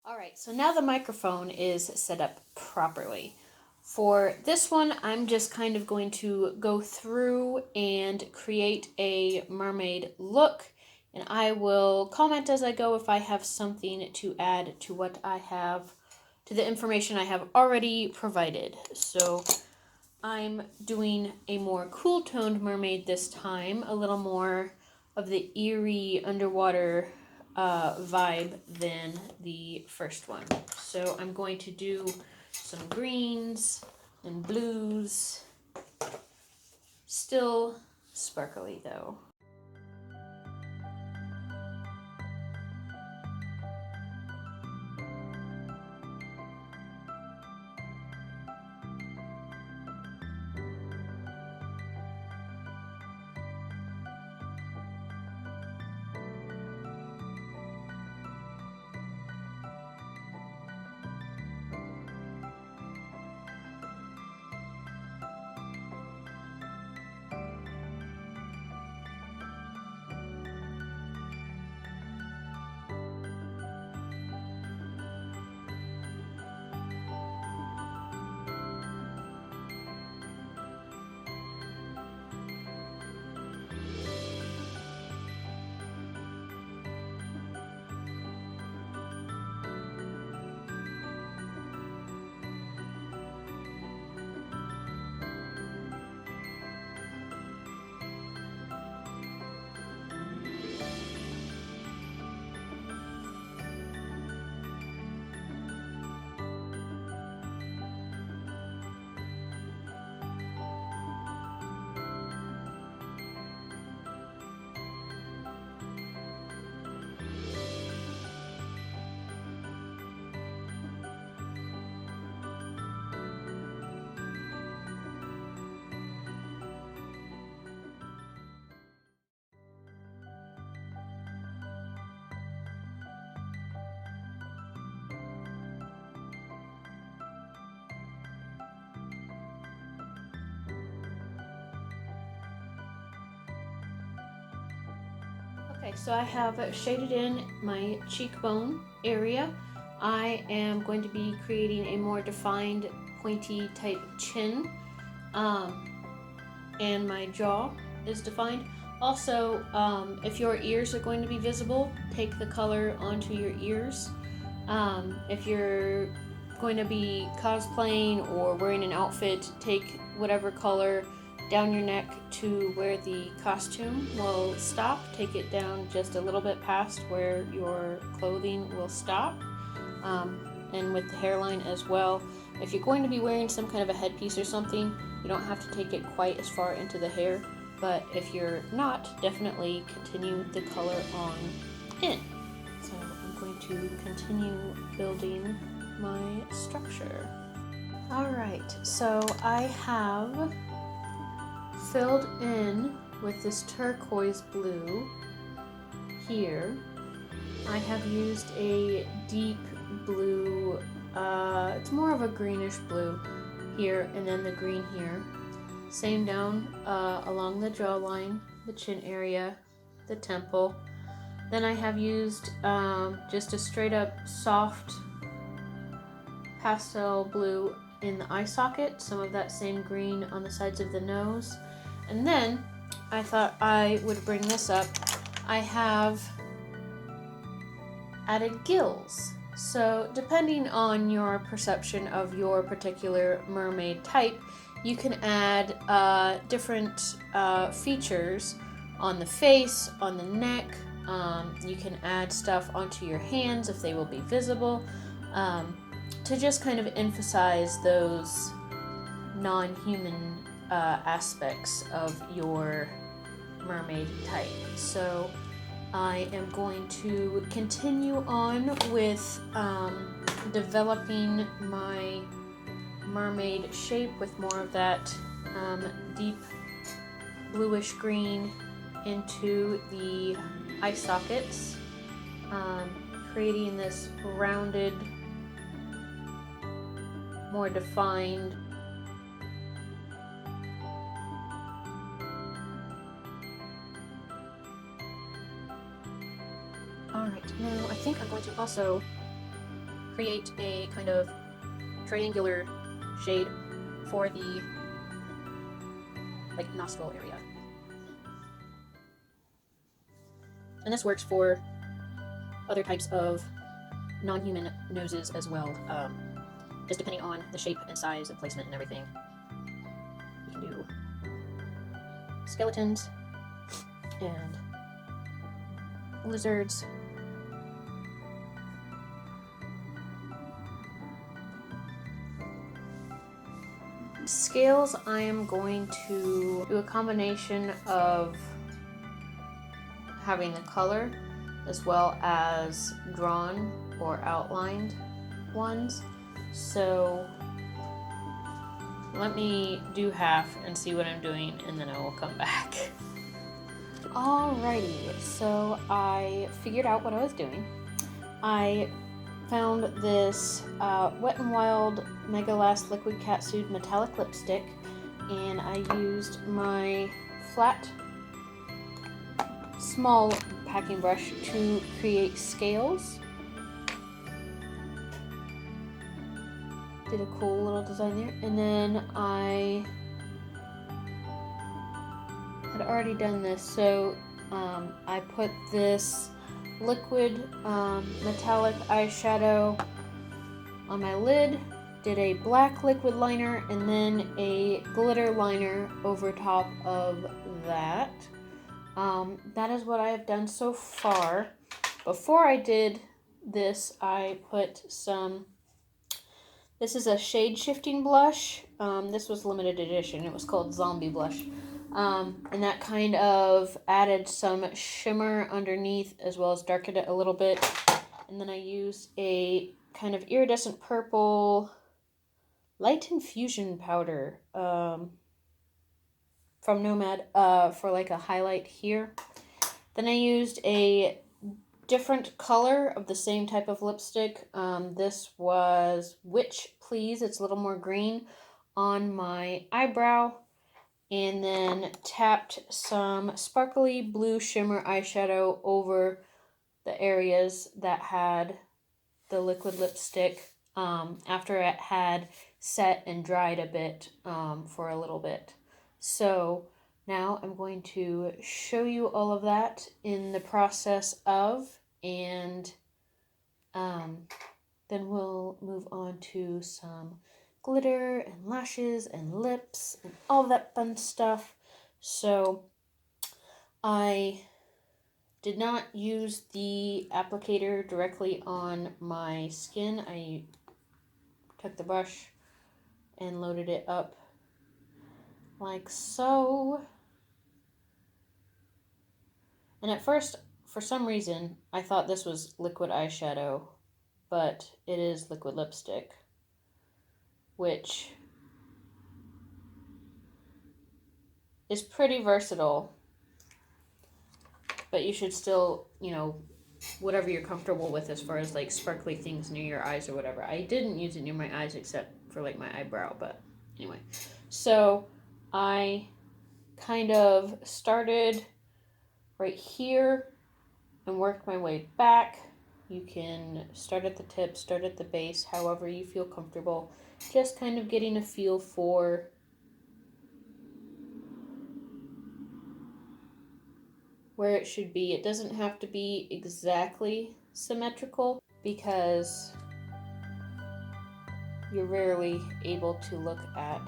Alright, so now the microphone is set up properly. For this one, I'm just kind of going to go through and create a mermaid look, and I will comment as I go if I have something to add to what I have, to the information I have already provided. So I'm doing a more cool-toned mermaid this time, a little more of the eerie underwater vibe than the first one. So I'm going to do some greens and blues, still sparkly though. Okay, so I have shaded in my cheekbone area. I am going to be creating a more defined pointy type chin, and my jaw is defined. Also, if your ears are going to be visible, take the color onto your ears. If you're going to be cosplaying or wearing an outfit, take whatever color down your neck to where the costume will stop. Take it down just a little bit past where your clothing will stop, and with the hairline as well. If you're going to be wearing some kind of a headpiece or something, you don't have to take it quite as far into the hair, but if you're not, definitely continue the color on in. So I'm going to continue building my structure. Alright, so I have filled in with this turquoise blue here. I have used a deep blue, it's more of a greenish blue here, and then the green here. Same down along the jawline, the chin area, the temple. Then I have used just a straight up soft pastel blue in the eye socket, some of that same green on the sides of the nose. And then I thought I would bring this up. I have added gills. So depending on your perception of your particular mermaid type, you can add different features on the face, on the neck. You can add stuff onto your hands if they will be visible, to just kind of emphasize those non-human aspects of your mermaid type. So I am going to continue on with developing my mermaid shape with more of that deep bluish green into the eye sockets, creating this rounded, more defined Alright, now I think I'm going to also create a kind of triangular shade for the like nostril area. And this works for other types of non-human noses as well, just depending on the shape and size and placement and everything. You can do skeletons and lizards. Scales, I am going to do a combination of having the color as well as drawn or outlined ones. So let me do half and see what I'm doing, and then I will come back. Alrighty, so I figured out what I was doing. I found this Wet n Wild Mega Last Liquid Catsuit metallic lipstick, and I used my flat small packing brush to create scales. Did a cool little design there, and then I had already done this, so I put this liquid metallic eyeshadow on my lid, did a black liquid liner, and then a glitter liner over top of that. That is what I have done so far. Before I did this, I put some, this is a shade shifting blush. This was limited edition. It was called Zombie Blush. And that kind of added some shimmer underneath as well as darkened it a little bit. And then I used a kind of iridescent purple light infusion powder from Nomad for like a highlight here. Then I used a different color of the same type of lipstick. This was Witch Please. It's a little more green on my eyebrow. And then tapped some sparkly blue shimmer eyeshadow over the areas that had the liquid lipstick after it had set and dried a bit for a little bit. So now I'm going to show you all of that in the process of, and then we'll move on to some glitter and lashes and lips and all that fun stuff. So I did not use the applicator directly on my skin. I took the brush and loaded it up like so. And at first, for some reason, I thought this was liquid eyeshadow, but it is liquid lipstick, which is pretty versatile, but you should still, you know, whatever you're comfortable with as far as like sparkly things near your eyes or whatever. I didn't use it near my eyes except for like my eyebrow, but anyway. So I kind of started right here and worked my way back. You can start at the tip, start at the base, however you feel comfortable. Just kind of getting a feel for where it should be. It doesn't have to be exactly symmetrical because you're rarely able to look at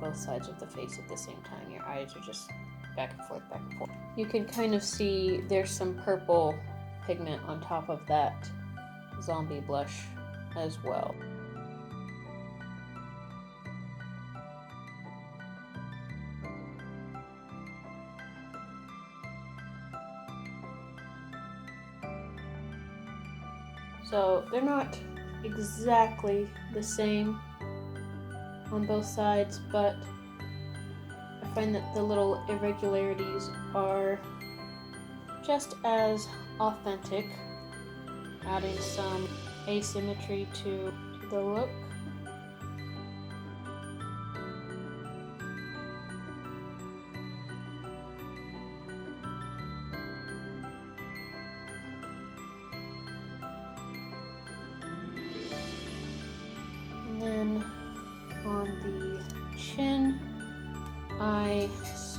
both sides of the face at the same time. Your eyes are just back and forth, back and forth. You can kind of see there's some purple pigment on top of that zombie blush as well. So they're not exactly the same on both sides, but I find that the little irregularities are just as authentic, adding some asymmetry to the look.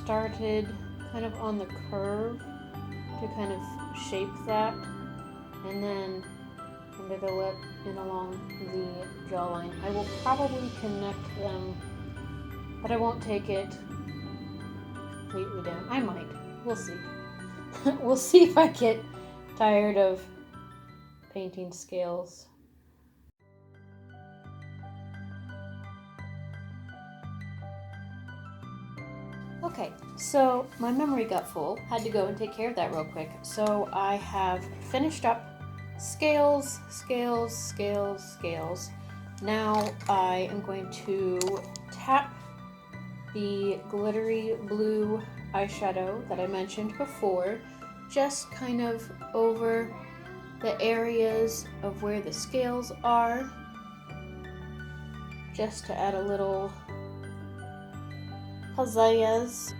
started kind of on the curve to kind of shape that, and then under the lip and along the jawline. I will probably connect them, but I won't take it completely down. I might. We'll see. We'll see if I get tired of painting scales. Okay, so my memory got full. Had to go and take care of that real quick. So I have finished up scales. Now I am going to tap the glittery blue eyeshadow that I mentioned before, just kind of over the areas of where the scales are, just to add a little pizzazz.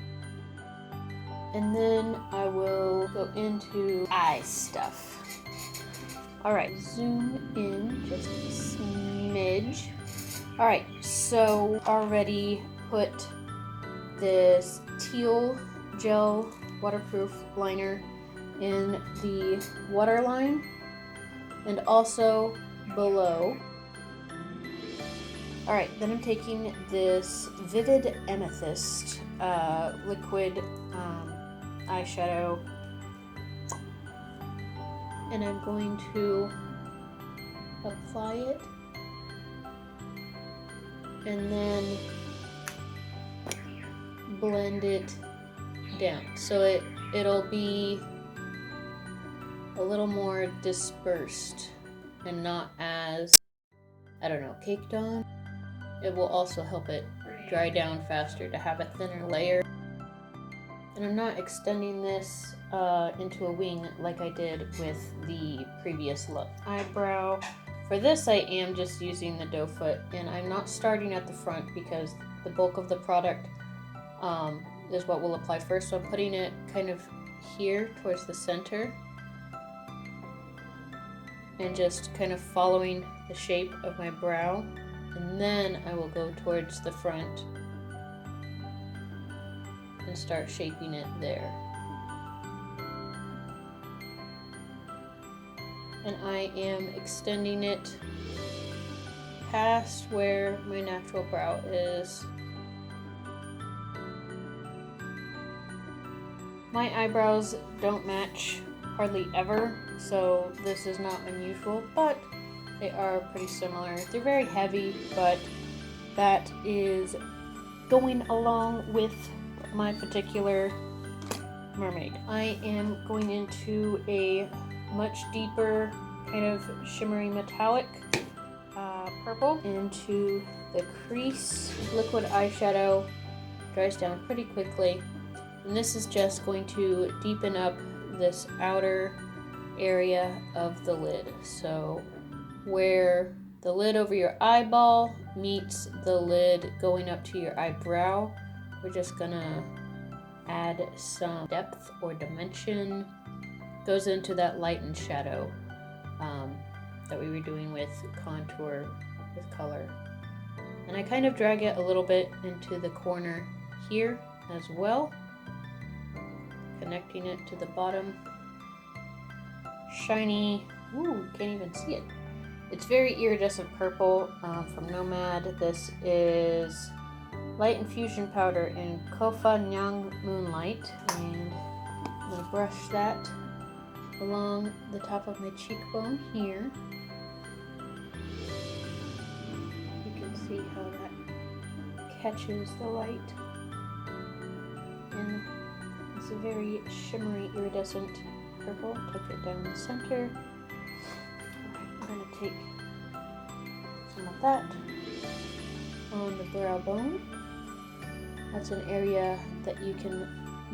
And then I will go into eye stuff. Alright, zoom in just a smidge. Alright, so already put this teal gel waterproof liner in the waterline and also below. Alright, then I'm taking this Vivid Amethyst liquid eyeshadow, and I'm going to apply it and then blend it down so it'll be a little more dispersed and not as, I don't know, caked on. It will also help it dry down faster to have a thinner layer. And I'm not extending this into a wing like I did with the previous look. Eyebrow. For this I am just using the doe foot, and I'm not starting at the front because the bulk of the product is what we'll apply first. So I'm putting it kind of here towards the center and just kind of following the shape of my brow. And then I will go towards the front and start shaping it there. And I am extending it past where my natural brow is. My eyebrows don't match hardly ever, so this is not unusual, but they are pretty similar. They're very heavy, but that is going along with my particular mermaid. I am going into a much deeper kind of shimmery metallic purple into the crease. Liquid eyeshadow dries down pretty quickly, and this is just going to deepen up this outer area of the lid. So where the lid over your eyeball meets the lid going up to your eyebrow, we're just gonna add some depth or dimension. Goes into that light and shadow that we were doing with contour with color. And I kind of drag it a little bit into the corner here as well, connecting it to the bottom. Shiny, ooh, can't even see it. It's very iridescent purple from Nomad. This is Light Infusion Powder in Kofa Nyang Moonlight. And I'm going to brush that along the top of my cheekbone here. You can see how that catches the light. And it's a very shimmery iridescent purple. Take it down the center. I'm going to take some of that on the brow bone. That's an area that you can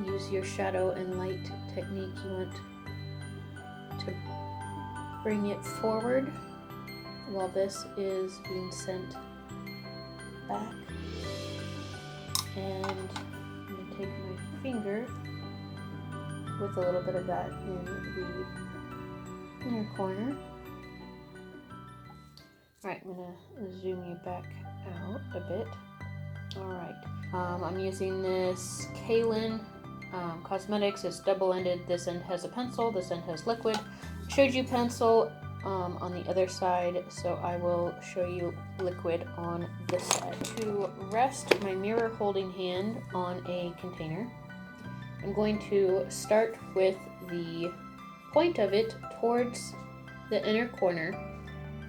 use your shadow and light technique. You want to bring it forward while this is being sent back. And I'm going to take my finger with a little bit of that in the inner corner. Alright, I'm going to zoom you back out a bit. Alright, I'm using this Kaylin Cosmetics. It's double-ended. This end has a pencil, this end has liquid. I showed you pencil on the other side, so I will show you liquid on this side. To rest my mirror holding hand on a container, I'm going to start with the point of it towards the inner corner,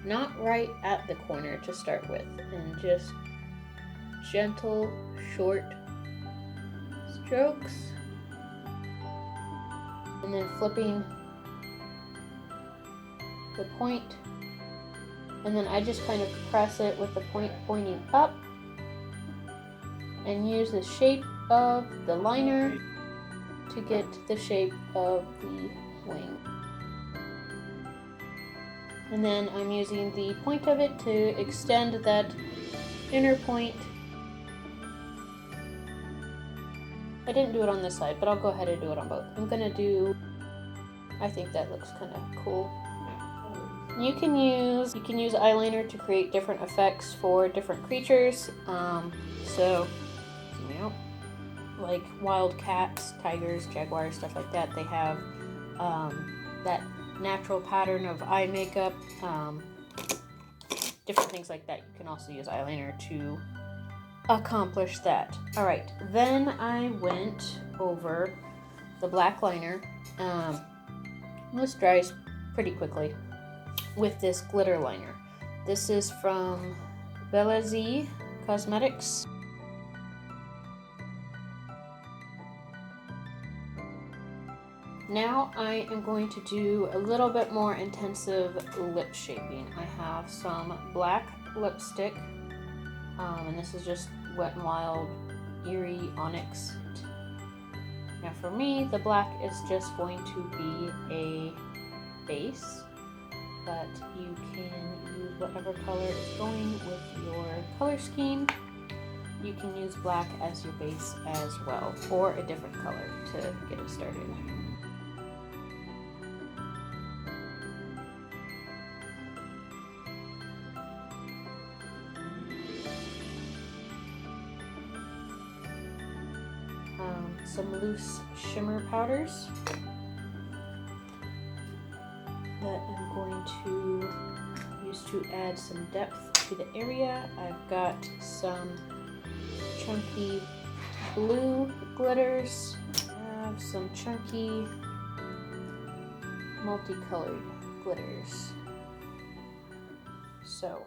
not right at the corner to start with, and just gentle, short strokes, and then flipping the point, and then I just kind of press it with the point pointing up and use the shape of the liner to get the shape of the wing. And then I'm using the point of it to extend that inner point. I didn't do it on this side, but I'll go ahead and do it on both. I think that looks kind of cool. You can use eyeliner to create different effects for different creatures. So, you know, like wild cats, tigers, jaguars, stuff like that. They have that natural pattern of eye makeup. Different things like that. You can also use eyeliner to accomplish that. All right, then I went over the black liner. This dries pretty quickly with this glitter liner. This is from Bella Z Cosmetics. Now I am going to do a little bit more intensive lip shaping. I have some black lipstick, and this is just Wet n Wild Eerie Onyx. Now for me, the black is just going to be a base, but you can use whatever color is going with your color scheme. You can use black as your base as well, or a different color to get it started. Some loose shimmer powders that I'm going to use to add some depth to the area. I've got some chunky blue glitters. I have some chunky multicolored glitters. So,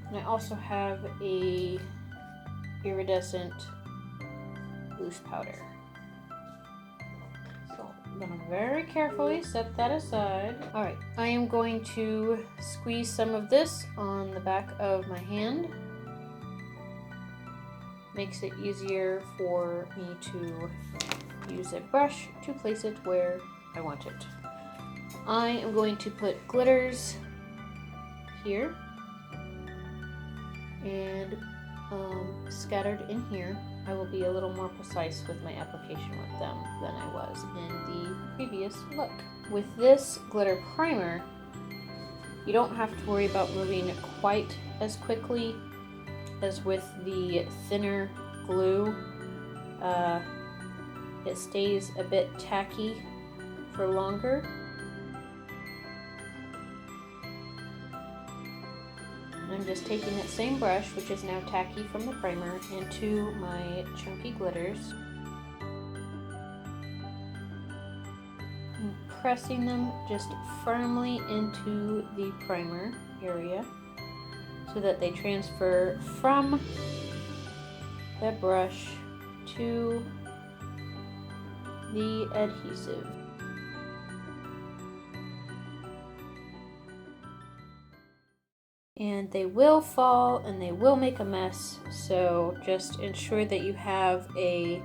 and I also have a iridescent loose powder. So I'm gonna very carefully set that aside. All right, I am going to squeeze some of this on the back of my hand. Makes it easier for me to use a brush to place it where I want it. I am going to put glitters here and scattered in here. I will be a little more precise with my application with them than I was in the previous look. With this glitter primer, you don't have to worry about moving quite as quickly as with the thinner glue. It stays a bit tacky for longer. I'm just taking that same brush, which is now tacky from the primer, into my chunky glitters. I'm pressing them just firmly into the primer area so that they transfer from the brush to the adhesive. And they will fall and they will make a mess, so just ensure that you have a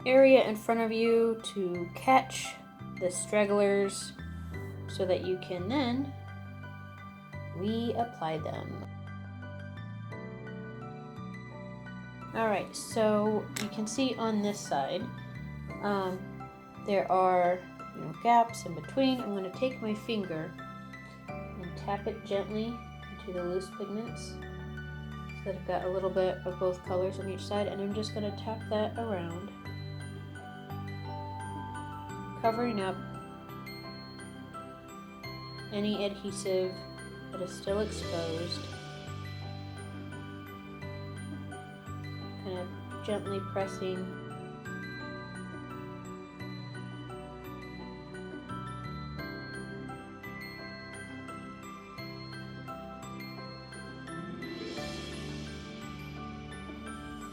area in front of you to catch the stragglers so that you can then reapply them. Alright, so you can see on this side there are gaps in between. I'm going to take my finger and tap it gently to the loose pigments So I've got a little bit of both colors on each side, and I'm just going to tap that around, covering up any adhesive that is still exposed. Kind of gently pressing.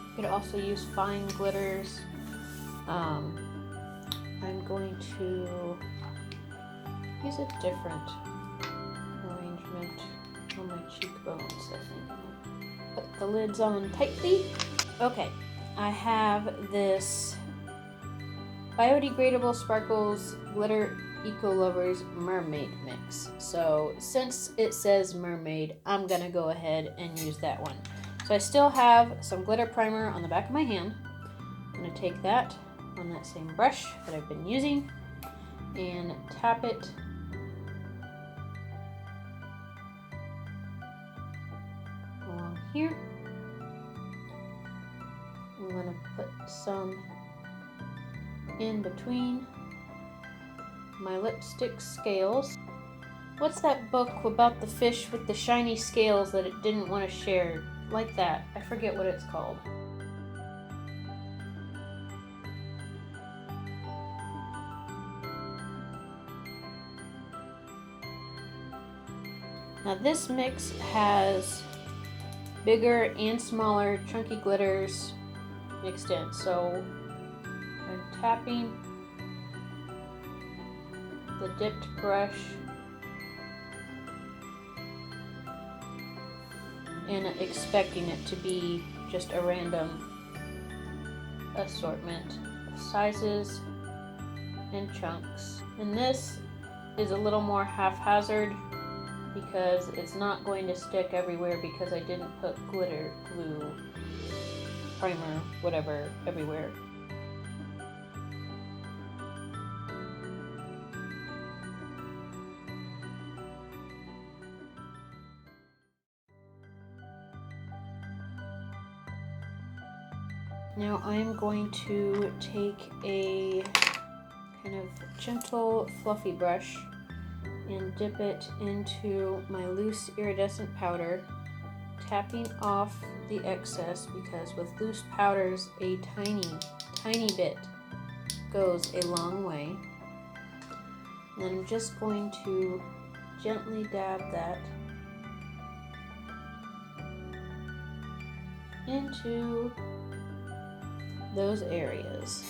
You could also use fine glitters. I'm going to use a different arrangement on my cheekbones, I think. Put the lids on tightly. Okay, I have this biodegradable sparkles glitter Eco Lovers Mermaid mix. So since it says mermaid, I'm gonna go ahead and use that one. So I still have some glitter primer on the back of my hand. I'm gonna take that on that same brush that I've been using and tap it along here. I'm gonna put some in between my lipstick scales. What's that book about the fish with the shiny scales that it didn't want to share? Like that. I forget what it's called. Now this mix has bigger and smaller chunky glitters mixed in. So I'm tapping the dipped brush and expecting it to be just a random assortment of sizes and chunks. And this is a little more haphazard because it's not going to stick everywhere because I didn't put glitter, glue, primer, whatever, everywhere. Now I'm going to take a kind of gentle fluffy brush and dip it into my loose iridescent powder, tapping off the excess because with loose powders a tiny bit goes a long way. And then I'm just going to gently dab that into those areas.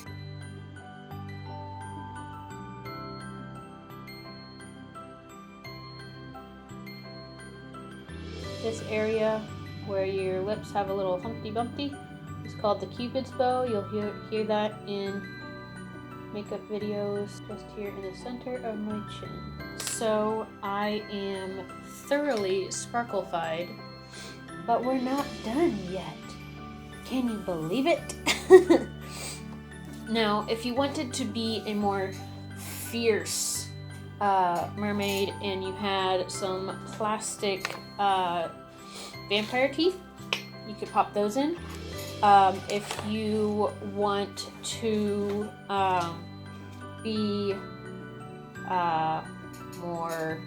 This area where your lips have a little Humpty Bumpty is called the Cupid's bow. You'll hear that in makeup videos just here in the center of my chin. So I am thoroughly sparklified, but we're not done yet. Can you believe it? Now, if you wanted to be a more fierce mermaid and you had some plastic vampire teeth, you could pop those in. If you want to be more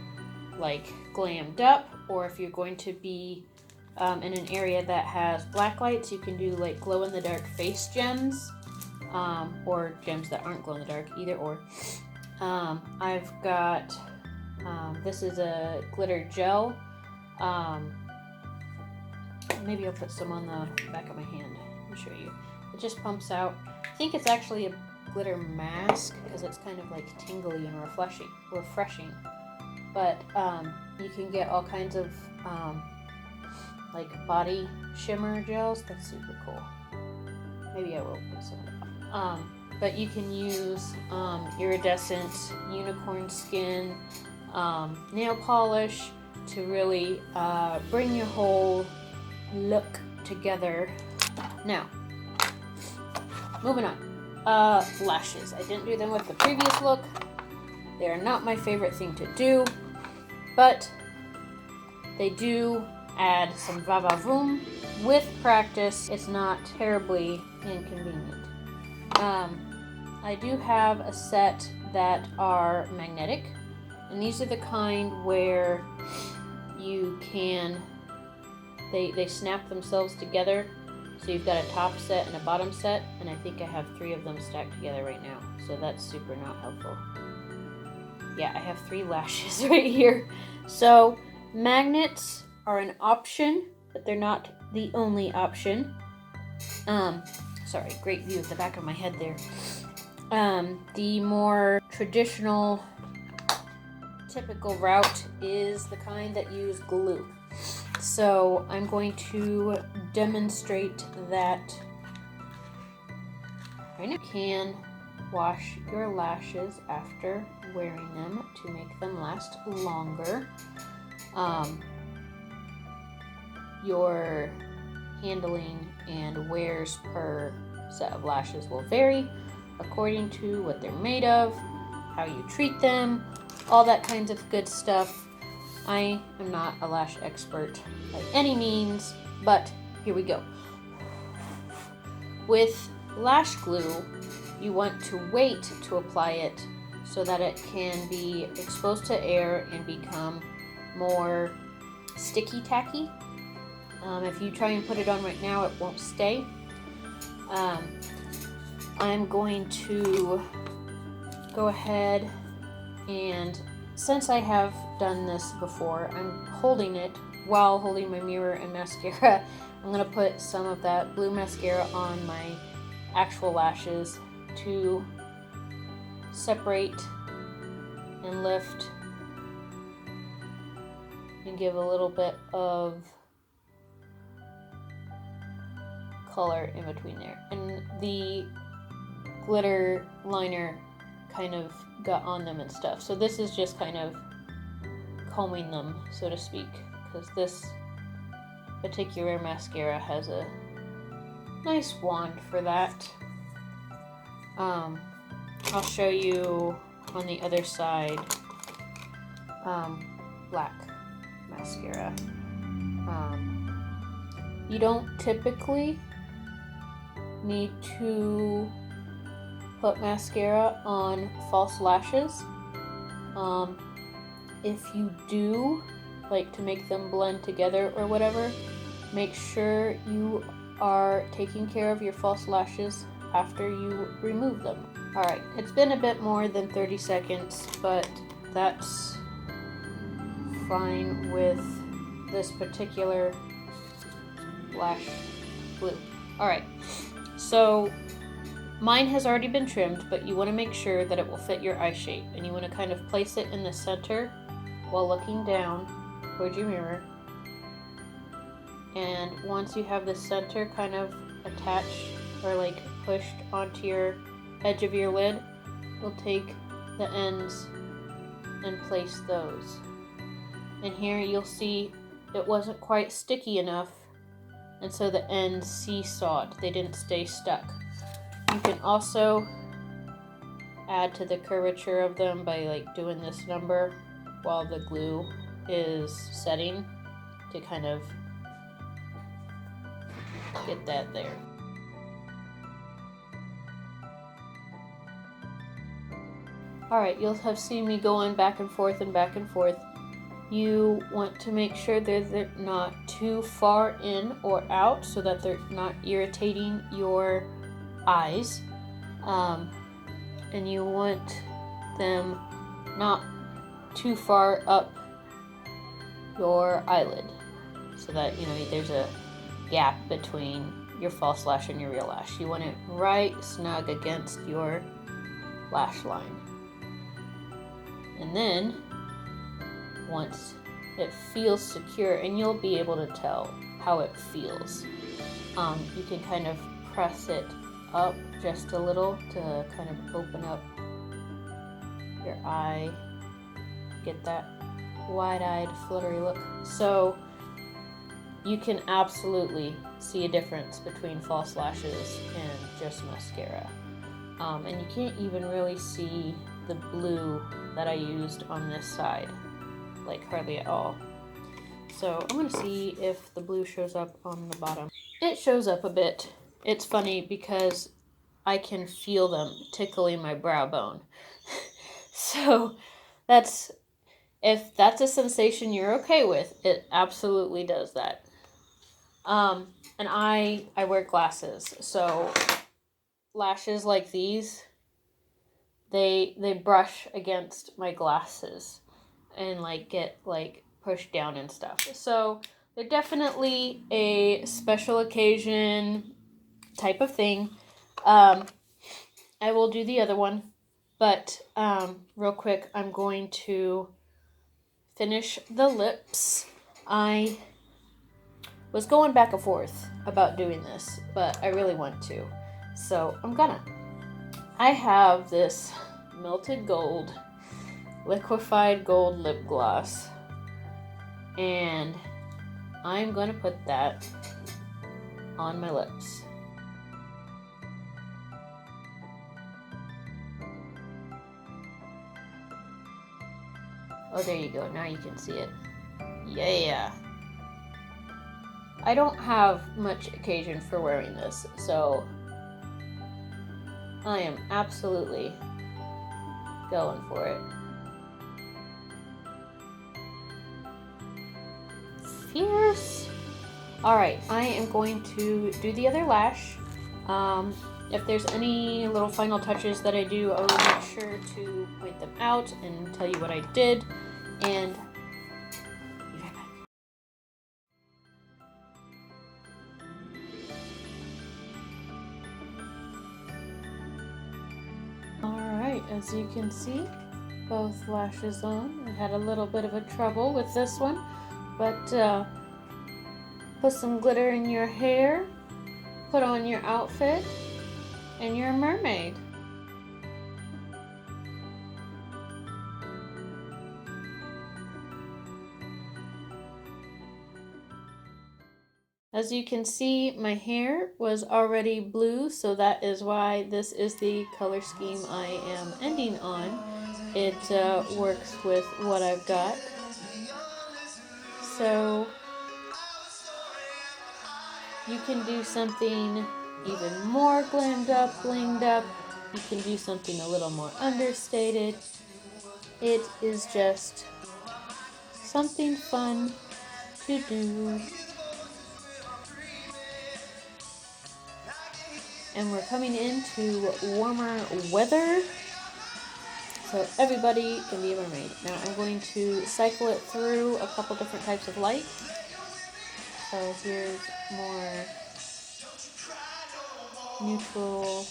like glammed up, or if you're going to be in an area that has black lights, you can do like glow-in-the-dark face gems, or gems that aren't glow-in-the-dark, either or. I've got, this is a glitter gel. Maybe I'll put some on the back of my hand and show you. It just pumps out. I think it's actually a glitter mask because it's kind of like tingly and refreshing. But you can get all kinds of like body shimmer gels. That's super cool. Maybe I will put some of that. But you can use iridescent unicorn skin nail polish to really bring your whole look together. Now, moving on. Lashes. I didn't do them with the previous look. They are not my favorite thing to do, but they do add some va-va-voom. With practice, it's not terribly inconvenient. I do have a set that are magnetic, and these are the kind where you can, they snap themselves together. So you've got a top set and a bottom set, and I think I have 3 of them stacked together right now. So that's super not helpful. Yeah, I have 3 lashes right here. So magnets are an option, but they're not the only option. Sorry, great view of the back of my head there. The more traditional, typical route is the kind that use glue. So I'm going to demonstrate that. You can wash your lashes after wearing them to make them last longer. Your handling and wears per set of lashes will vary according to what they're made of, how you treat them, all that kinds of good stuff. I am not a lash expert by any means, but here we go. With lash glue, you want to wait to apply it so that it can be exposed to air and become more sticky tacky. If you try and put it on right now, it won't stay. I'm going to go ahead and, since I have done this before, I'm holding it while holding my mirror and mascara. I'm going to put some of that blue mascara on my actual lashes to separate and lift and give a little bit of color in between there. And the glitter liner kind of got on them and stuff. So this is just kind of combing them, so to speak, because this particular mascara has a nice wand for that. I'll show you on the other side, black mascara. You don't typically need to put mascara on false lashes. If you do, like to make them blend together or whatever, make sure you are taking care of your false lashes after you remove them. Alright, it's been a bit more than 30 seconds, but that's fine with this particular lash glue. Alright, so mine has already been trimmed, but you want to make sure that it will fit your eye shape, and you want to kind of place it in the center while looking down towards your mirror. And once you have the center kind of attached or like pushed onto your edge of your lid, you'll take the ends and place those. And here you'll see it wasn't quite sticky enough, and so the ends seesawed. They didn't stay stuck. You can also add to the curvature of them by like doing this number while the glue is setting to kind of get that there. Alright, you'll have seen me going back and forth and back and forth. You want to make sure that they're not too far in or out so that they're not irritating your eyes. And you want them not too far up your eyelid so that, you know, there's a gap between your false lash and your real lash. You want it right snug against your lash line. And then once it feels secure, and you'll be able to tell how it feels, you can kind of press it up just a little to kind of open up your eye, get that wide-eyed fluttery look. So you can absolutely see a difference between false lashes and just mascara. And you can't even really see the blue that I used on this side, like hardly at all. So I'm going to see if the blue shows up on the bottom. It shows up a bit. It's funny because I can feel them tickling my brow bone. So if that's a sensation you're okay with, it absolutely does that. And I wear glasses, so lashes like these, they brush against my glasses and like get like pushed down and stuff. So they're definitely a special occasion type of thing. I will do the other one, but real quick, I'm going to finish the lips. I was going back and forth about doing this, but I really want to. So I'm gonna. I have this melted gold, liquefied gold lip gloss, and I'm gonna put that on my lips. Oh, there you go. Now you can see it. Yeah. I don't have much occasion for wearing this, so I am absolutely going for it. Fierce! Alright, I am going to do the other lash. If there's any little final touches that I do, I will make sure to point them out and tell you what I did. And be right back. Alright, as you can see, both lashes on. I had a little bit of a trouble with this one, but put some glitter in your hair, put on your outfit, and you're a mermaid. As you can see, my hair was already blue, so that is why this is the color scheme I am ending on. It works with what I've got. So you can do something even more glammed up, blinged up. You can do something a little more understated. It is just something fun to do. And we're coming into warmer weather, so everybody can be a mermaid. Now I'm going to cycle it through a couple different types of light. So here's more neutral.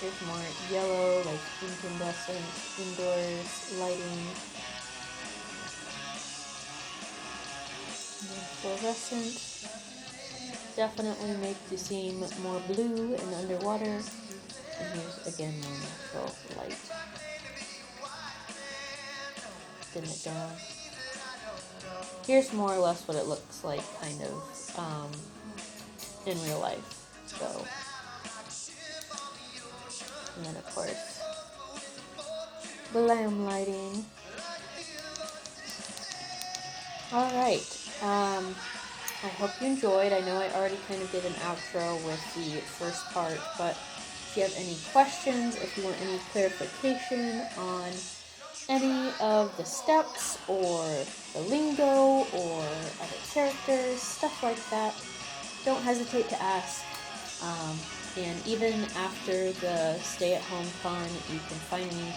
Here's more yellow, like incandescent, indoors lighting. And then fluorescent. Definitely make you seem more blue and underwater. And here's again more natural light. Dim it down. Here's more or less what it looks like kind of in real life. So, and then of course, glam lighting. Alright, I hope you enjoyed. I know I already kind of did an outro with the first part, but if you have any questions, if you want any clarification on any of the steps or the lingo or other characters, stuff like that, don't hesitate to ask. And even after the Stay-At-Home-Con, you can find me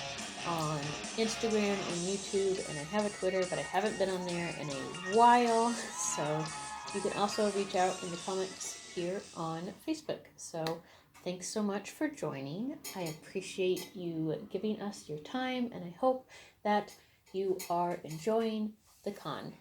on Instagram and YouTube, and I have a Twitter, but I haven't been on there in a while, so you can also reach out in the comments here on Facebook. So thanks so much for joining. I appreciate you giving us your time, and I hope that you are enjoying the con.